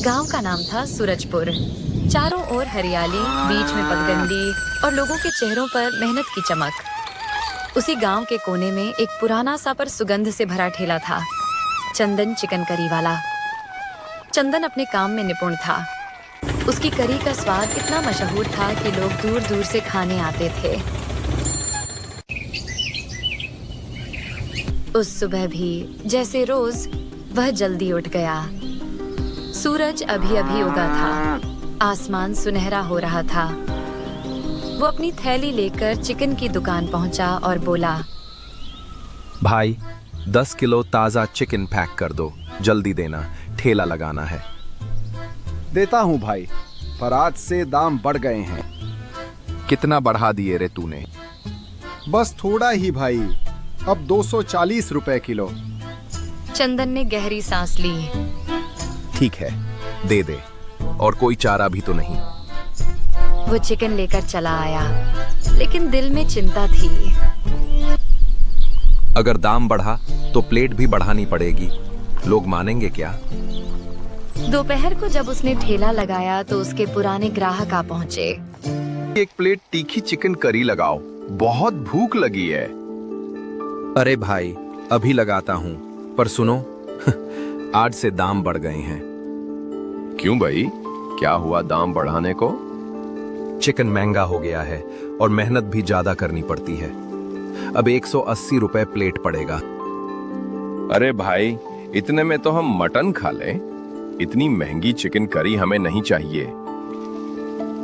गांव का नाम था सूरजपुर। चारों ओर हरियाली, बीच में पगडंडी और लोगों के चेहरों पर मेहनत की चमक। उसी गांव के कोने में एक पुराना सा पर सुगंध से भरा ठेला था, चंदन चिकन करी वाला। चंदन अपने काम में निपुण था। उसकी करी का स्वाद इतना मशहूर था कि लोग दूर दूर से खाने आते थे। उस सुबह भी जैसे रोज वह जल्दी उठ गया। सूरज अभी अभी उगा था, आसमान सुनहरा हो रहा था। वो अपनी थैली लेकर चिकन की दुकान पहुंचा और बोला, भाई 10 किलो ताज़ा चिकन पैक कर दो, जल्दी देना, ठेला लगाना है। देता हूँ भाई, पर आज से दाम बढ़ गए हैं। कितना बढ़ा दिए रे तूने? बस थोड़ा ही भाई, अब 240 रुपए किलो। चंदन ने गहरी सांस ली। ठीक है, दे दे, और कोई चारा भी तो नहीं। वो चिकन लेकर चला आया, लेकिन दिल में चिंता थी। अगर दाम बढ़ा तो प्लेट भी बढ़ानी पड़ेगी, लोग मानेंगे क्या? दोपहर को जब उसने ठेला लगाया तो उसके पुराने ग्राहक आ पहुंचे। एक प्लेट तीखी चिकन करी लगाओ, बहुत भूख लगी है। अरे भाई, अभी लगाता हूँ, पर सुनो आज से दाम बढ़ गए हैं। क्यों भाई, क्या हुआ दाम बढ़ाने को? चिकन महंगा हो गया है और मेहनत भी ज्यादा करनी पड़ती है। अब 180 रुपए प्लेट पड़ेगा। अरे भाई, इतने में तो हम मटन खा लें। इतनी महंगी चिकन करी हमें नहीं चाहिए।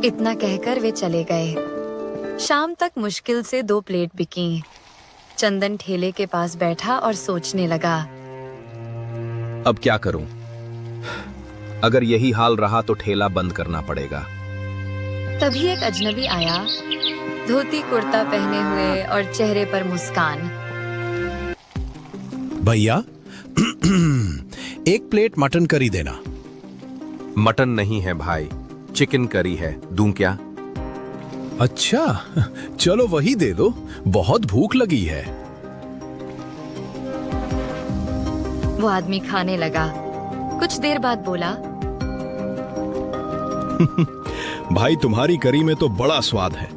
इतना कहकर वे चले गए। शाम तक मुश्किल से 2 प्लेट बिकी। चंदन ठेले के पास बैठा और सोचने लगा, अब क्या करूं? अगर यही हाल रहा तो ठेला बंद करना पड़ेगा। तभी एक अजनबी आया, धोती कुर्ता पहने हुए और चेहरे पर मुस्कान। भैया एक प्लेट मटन करी देना। मटन नहीं है भाई, चिकन करी है, दूं क्या? अच्छा, चलो वही दे दो, बहुत भूख लगी है। वो आदमी खाने लगा। कुछ देर बाद बोला, भाई तुम्हारी करी में तो बड़ा स्वाद है,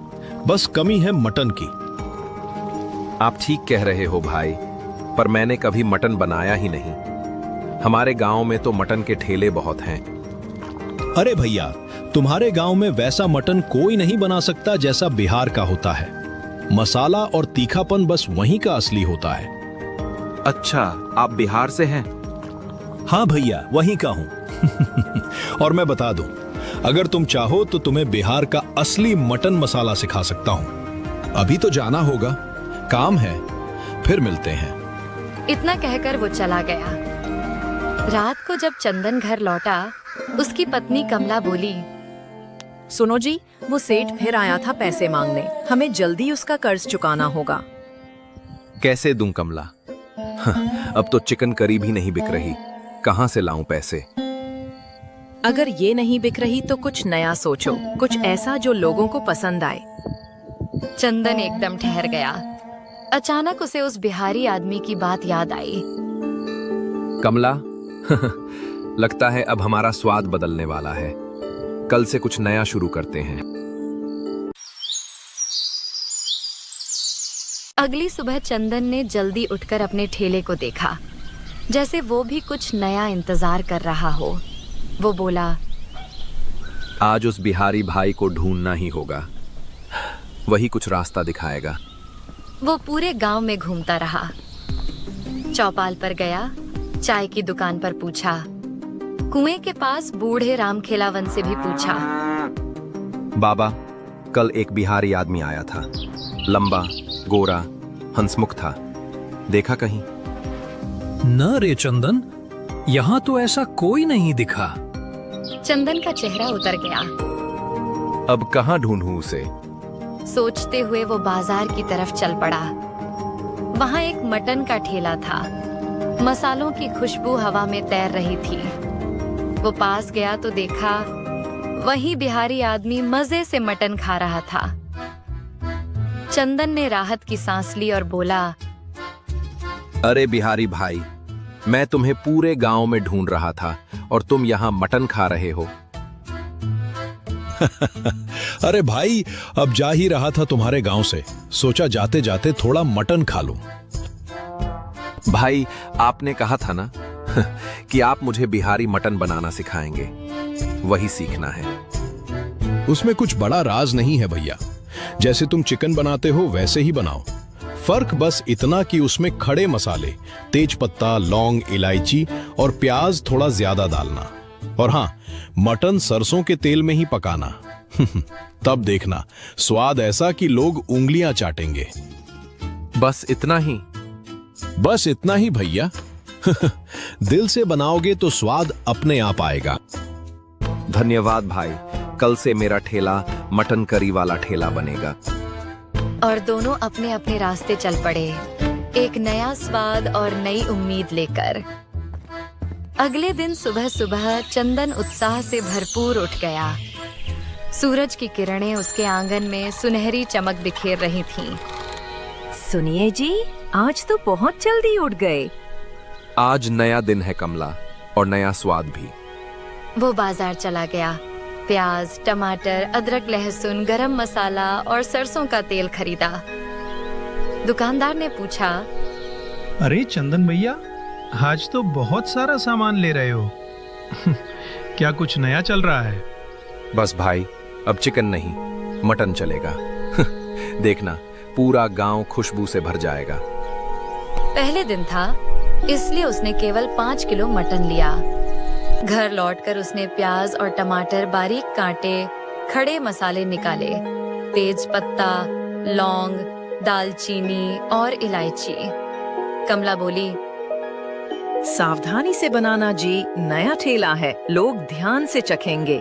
बस कमी है मटन की। आप ठीक कह रहे हो भाई, पर मैंने कभी मटन बनाया ही नहीं। हमारे गांव में तो मटन के ठेले बहुत हैं। अरे भैया, तुम्हारे गांव में वैसा मटन कोई नहीं बना सकता जैसा बिहार का होता है। मसाला और तीखापन बस वहीं का असली होता है। अच्छा, आप बिहार से हैं? हाँ भैया, वहीं का हूं। और मैं बता दूं, अगर तुम चाहो तो तुम्हें बिहार का असली मटन मसाला सिखा सकता हूं। अभी तो जाना होगा, काम है, फिर मिलते हैं। इतना कहकर वो चला गया। रात को जब चंदन घर लौटा, उसकी पत्नी कमला बोली, सुनो जी, वो सेठ फिर आया था पैसे मांगने। हमें जल्दी उसका कर्ज चुकाना होगा। कैसे दूं कमला? अब तो चिकन करी भी नहीं बिक रही, कहां से लाऊं पैसे? अगर ये नहीं बिक रही तो कुछ नया सोचो, कुछ ऐसा जो लोगों को पसंद आए। चंदन एकदम ठहर गया। अचानक उसे उस बिहारी आदमी की बात याद आई। कमला, लगता है अब हमारा स्वाद बदलने वाला है। कल से कुछ नया शुरू करते हैं। अगली सुबह चंदन ने जल्दी उठकर अपने ठेले को देखा, जैसे वो भी कुछ नया इंतजार कर रहा हो। वो बोला, आज उस बिहारी भाई को ढूंढना ही होगा, वही कुछ रास्ता दिखाएगा। वो पूरे गांव में घूमता रहा। चौपाल पर गया, चाय की दुकान पर पूछा, कुएं के पास बूढ़े राम खेलावन से भी पूछा। बाबा, कल एक बिहारी आदमी आया था, लंबा, गोरा, हंसमुख था, देखा कहीं? न रे चंदन, यहाँ तो ऐसा कोई नहीं दिखा। चंदन का चेहरा उतर गया। अब कहाँ ढूंढूं उसे? सोचते हुए वो बाजार की तरफ चल पड़ा। वहाँ एक मटन का ठेला था। मसालों की खुशबू हवा में तैर रही थी। वो पास गया तो देखा, वही बिहारी आदमी मजे से मटन खा रहा था। चंदन ने राहत की सांस ली और बोला, अरे बिहारी भाई, मैं तुम्हें पूरे गांव में ढूंढ रहा था और तुम यहाँ मटन खा रहे हो। अरे भाई, अब जा ही रहा था तुम्हारे गांव से, सोचा जाते जाते थोड़ा मटन खा लूं। भाई, आपने कहा था ना कि आप मुझे बिहारी मटन बनाना सिखाएंगे, वही सीखना है। उसमें कुछ बड़ा राज नहीं है भैया, जैसे तुम चिकन बनाते हो वैसे ही बनाओ। फर्क बस इतना कि उसमें खड़े मसाले, तेज पत्ता, लौंग, इलायची और प्याज थोड़ा ज्यादा डालना। और हाँ, मटन सरसों के तेल में ही पकाना। तब देखना स्वाद ऐसा कि लोग उंगलियां चाटेंगे। बस इतना ही? बस इतना ही भैया। दिल से बनाओगे तो स्वाद अपने आप आएगा। धन्यवाद भाई, कल से मेरा ठेला मटन करी वाला ठेला बनेगा। और दोनों अपने अपने रास्ते चल पड़े, एक नया स्वाद और नई उम्मीद लेकर। अगले दिन सुबह सुबह चंदन उत्साह से भरपूर उठ गया। सूरज की किरणें उसके आंगन में सुनहरी चमक बिखेर रही थीं। सुनिए जी, आज तो बहुत जल्दी उठ गए। आज नया दिन है कमला, और नया स्वाद भी। वो बाजार चला गया। प्याज, टमाटर, अदरक, लहसुन, गरम मसाला और सरसों का तेल खरीदा। दुकानदार ने पूछा, अरे चंदन भैया, आज तो बहुत सारा सामान ले रहे हो। क्या कुछ नया चल रहा है? बस भाई, अब चिकन नहीं, मटन चलेगा। देखना, पूरा गांव खुशबू से भर जाएगा। पहले दिन था, इसलिए उसने केवल 5 किलो मटन लिया। घर लौटकर उसने प्याज और टमाटर बारीक काटे, खड़े मसाले निकाले, तेज पत्ता, लौंग, दालचीनी और इलायची। कमला बोली, सावधानी से बनाना जी, नया ठेला है, लोग ध्यान से चखेंगे।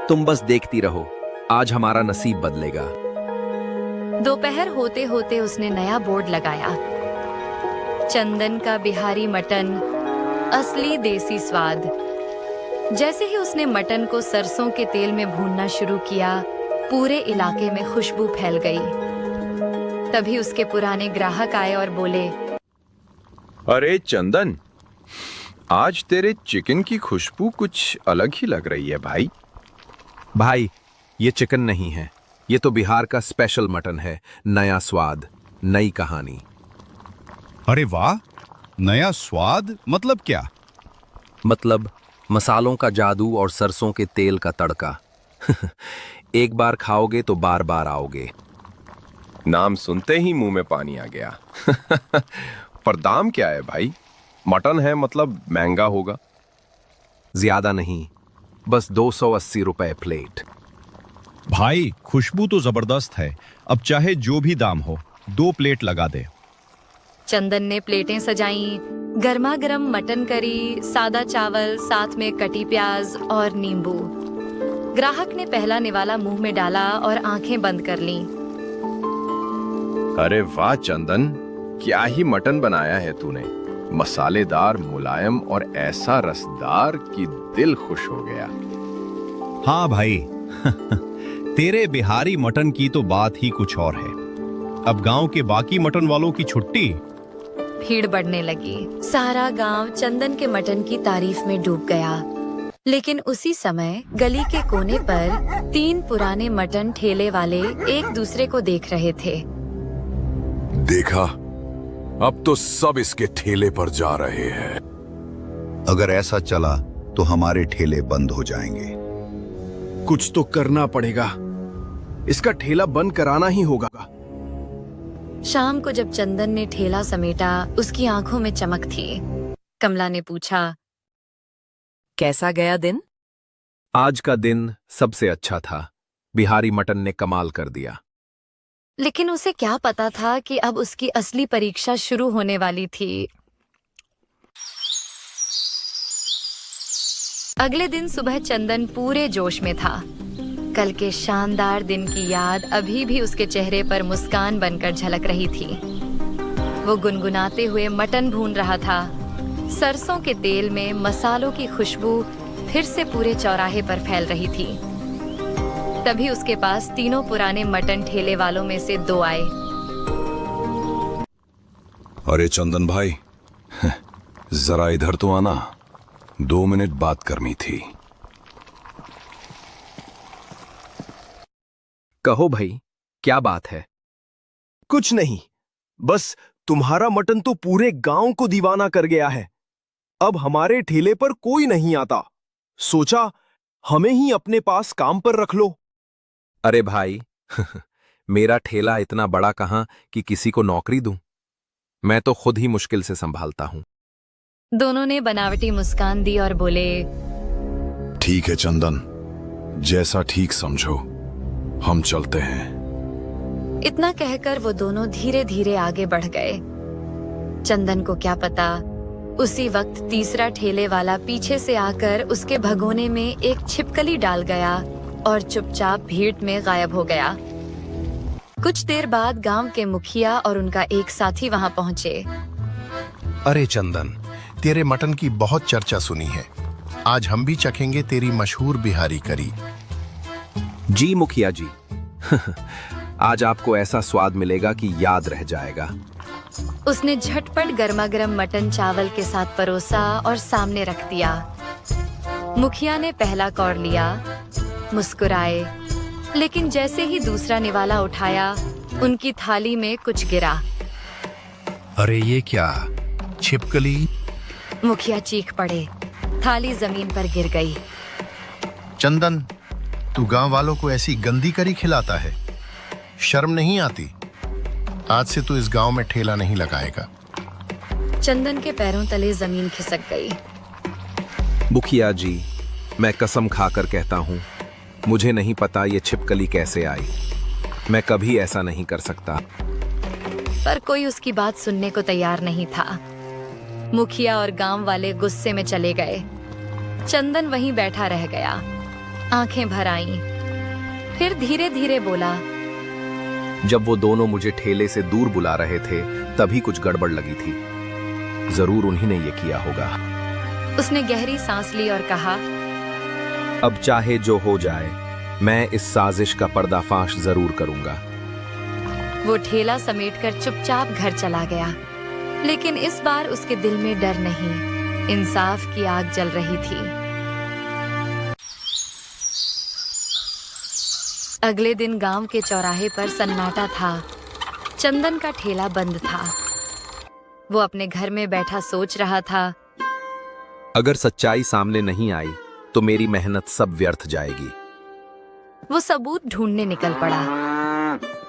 तुम बस देखती रहो, आज हमारा नसीब बदलेगा। दोपहर होते होते उसने नया बोर्ड लगाया, चंदन का बिहारी मटन, असली देसी स्वाद। जैसे ही उसने मटन को सरसों के तेल में भूनना शुरू किया, पूरे इलाके में खुशबू फैल गई। तभी उसके पुराने ग्राहक आए और बोले, अरे चंदन, आज तेरे चिकन की खुशबू कुछ अलग ही लग रही है भाई। भाई, ये चिकन नहीं है, ये तो बिहार का स्पेशल मटन है। नया स्वाद, नई कहानी। अरे वाह, नया स्वाद मतलब क्या? मतलब मसालों का जादू और सरसों के तेल का तड़का। एक बार खाओगे तो बार बार आओगे। नाम सुनते ही मुंह में पानी आ गया। पर दाम क्या है भाई? मटन है मतलब महंगा होगा। ज्यादा नहीं, बस 280 रुपए प्लेट। भाई, खुशबू तो जबरदस्त है, अब चाहे जो भी दाम हो 2 प्लेट लगा दे। चंदन ने प्लेटें सजाईं, गर्मा गर्म मटन करी, सादा चावल, साथ में कटी प्याज और नींबू। ग्राहक ने पहला निवाला मुंह में डाला और आंखें बंद कर लीं। अरे वाह चंदन, क्या ही मटन बनाया है तूने। मसालेदार, मुलायम और ऐसा रसदार कि दिल खुश हो गया। हाँ भाई, तेरे बिहारी मटन की तो बात ही कुछ और है। अब गांव के बाकी मटन वालों की छुट्टी। भीड़ बढ़ने लगी। सारा गांव चंदन के मटन की तारीफ में डूब गया। लेकिन उसी समय गली के कोने पर 3 पुराने मटन ठेले वाले एक दूसरे को देख रहे थे। देखा, अब तो सब इसके ठेले पर जा रहे हैं। अगर ऐसा चला तो हमारे ठेले बंद हो जाएंगे। कुछ तो करना पड़ेगा, इसका ठेला बंद कराना ही होगा। शाम को जब चंदन ने ठेला समेटा, उसकी आंखों में चमक थी। कमला ने पूछा, कैसा गया दिन? आज का दिन सबसे अच्छा था। बिहारी मटन ने कमाल कर दिया। लेकिन उसे क्या पता था कि अब उसकी असली परीक्षा शुरू होने वाली थी। अगले दिन सुबह चंदन पूरे जोश में था। कल के शानदार दिन की याद अभी भी उसके चेहरे पर मुस्कान बनकर झलक रही थी। वो गुनगुनाते हुए मटन भून रहा था। सरसों के तेल में मसालों की खुशबू फिर से पूरे चौराहे पर फैल रही थी। तभी उसके पास 3 पुराने मटन ठेले वालों में से 2 आए। अरे चंदन भाई, जरा इधर तो आना, 2 मिनट बात करनी थी। कहो भाई, क्या बात है? कुछ नहीं, बस तुम्हारा मटन तो पूरे गांव को दीवाना कर गया है। अब हमारे ठेले पर कोई नहीं आता। सोचा हमें ही अपने पास काम पर रख लो। अरे भाई मेरा ठेला इतना बड़ा कहां कि किसी को नौकरी दूं। मैं तो खुद ही मुश्किल से संभालता हूं। दोनों ने बनावटी मुस्कान दी और बोले, ठीक है चंदन, जैसा ठीक समझो, हम चलते हैं। इतना कहकर वो दोनों धीरे धीरे आगे बढ़ गए। चंदन को क्या पता, उसी वक्त तीसरा ठेले वाला पीछे से आकर उसके भगोने में एक छिपकली डाल गया और चुपचाप भीड़ में गायब हो गया। कुछ देर बाद गांव के मुखिया और उनका एक साथी वहां पहुंचे। अरे चंदन, तेरे मटन की बहुत चर्चा सुनी है। आज हम भी चखेंगे तेरी मशहूर बिहारी करी। जी मुखिया जी आज आपको ऐसा स्वाद मिलेगा कि याद रह जाएगा। उसने झटपट गर्मागर्म मटन चावल के साथ परोसा और सामने रख दिया। मुखिया ने पहला कौर लिया, मुस्कुराए, लेकिन जैसे ही दूसरा निवाला उठाया, उनकी थाली में कुछ गिरा। अरे ये क्या, छिपकली? मुखिया चीख पड़े, थाली जमीन पर गिर गई। चंदन, तू गांव वालों को ऐसी गंदी करी खिलाता है, शर्म नहीं आती? आज से तू इस गांव में ठेला नहीं लगाएगा। चंदन के पैरों तले जमीन खिसक गई। मुखिया जी, मैं कसम खाकर कहता हूं, मुझे नहीं पता ये छिपकली कैसे आई। मैं कभी ऐसा नहीं कर सकता। पर कोई उसकी बात सुनने को तैयार नहीं था। मुखिया और गांव वाले गुस्से में चले गए। चंदन वहीं बैठा रह गया, आंखें भर आईं। फिर धीरे धीरे बोला, जब वो दोनों मुझे ठेले से दूर बुला रहे थे, तभी कुछ गड़बड़ लगी थी। जरूर उन्हीं ने ये किया होगा। उसने गहरी सांस ली और कहा, अब चाहे जो हो जाए, मैं इस साजिश का पर्दाफाश जरूर करूंगा। वो ठेला समेटकर चुपचाप घर चला गया। लेकिन इस बार उसके दिल में डर नहीं, इंसाफ की आग जल रही थी। अगले दिन गांव के चौराहे पर सन्नाटा था। चंदन का ठेला बंद था। वो अपने घर में बैठा सोच रहा था, अगर सच्चाई सामने नहीं आई तो मेरी मेहनत सब व्यर्थ जाएगी। वो सबूत ढूंढने निकल पड़ा।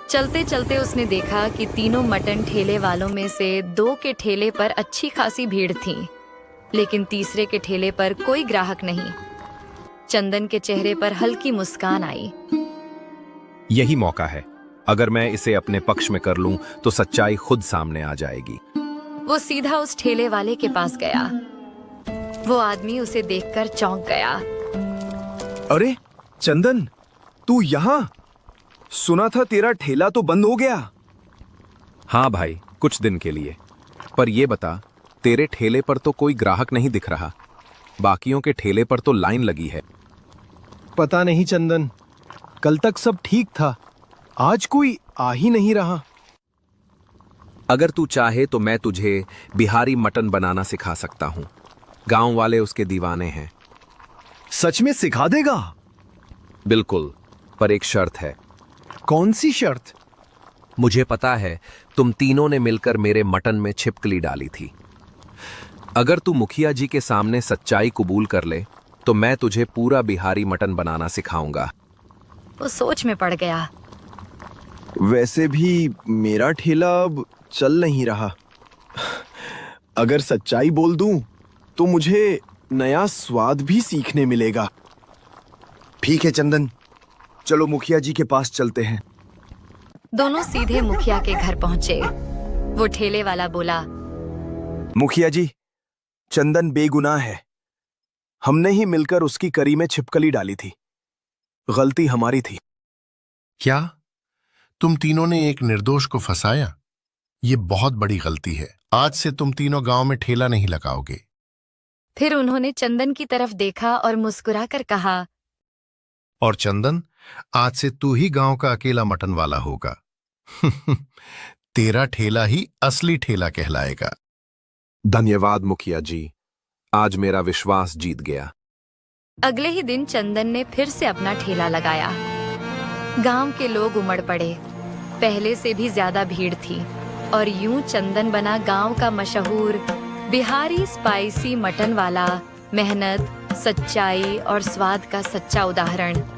चलते चलते उसने देखा कि तीनों मटन ठेले वालों में से 2 के ठेले पर अच्छी खासी भीड़ थी, लेकिन तीसरे के ठेले पर कोई ग्राहक नहीं। चंदन के चेहरे पर हल्की मुस्कान आई। यही मौका है। अगर मैं इसे अपने पक्ष में कर लूं तो सच्चाई खुद सामने आ जाएगी। वो सीधा उस ठेले वाले के पास गया। वो आदमी उसे देखकर चौंक गया। अरे चंदन, तू यहाँ? सुना था तेरा ठेला तो बंद हो गया। हाँ भाई, कुछ दिन के लिए। पर ये बता, तेरे ठेले पर तो कोई ग्राहक नहीं दिख रहा। बाकियों के ठेले पर तो लाइन लगी है। पता नहीं चंदन, कल तक सब ठीक था, आज कोई आ ही नहीं रहा। अगर तू चाहे तो मैं तुझे बिहारी मटन बनाना सिखा सकता हूँ। गांव वाले उसके दीवाने हैं। सच में सिखा देगा? बिल्कुल, पर एक शर्त है। कौन सी शर्त? मुझे पता है तुम तीनों ने मिलकर मेरे मटन में छिपकली डाली थी। अगर तू मुखिया जी के सामने सच्चाई कबूल कर ले तो मैं तुझे पूरा बिहारी मटन बनाना सिखाऊंगा। वो सोच में पड़ गया। वैसे भी मेरा ठेला अब चल नहीं रहा। अगर सच्चाई बोल दूं तो मुझे नया स्वाद भी सीखने मिलेगा। ठीक है चंदन, चलो मुखिया जी के पास चलते हैं। दोनों सीधे मुखिया के घर पहुंचे। वो ठेले वाला बोला, मुखिया जी, चंदन बेगुनाह है। हमने ही मिलकर उसकी करी में छिपकली डाली थी। गलती हमारी थी। क्या तुम तीनों ने एक निर्दोष को फंसाया? ये बहुत बड़ी गलती है। आज से तुम तीनों गांव में ठेला नहीं लगाओगे। फिर उन्होंने चंदन की तरफ देखा और मुस्कुराकर कहा, और चंदन, आज से तू ही गांव का अकेला मटन वाला होगा। तेरा ठेला ही असली ठेला कहलाएगा। धन्यवाद मुखिया जी, आज मेरा विश्वास जीत गया। अगले ही दिन चंदन ने फिर से अपना ठेला लगाया। गांव के लोग उमड़ पड़े। पहले से भी ज्यादा भीड़ थी और यूं चंदन बना गांव का मशहूर बिहारी स्पाइसी मटन वाला, मेहनत, सच्चाई और स्वाद का सच्चा उदाहरण।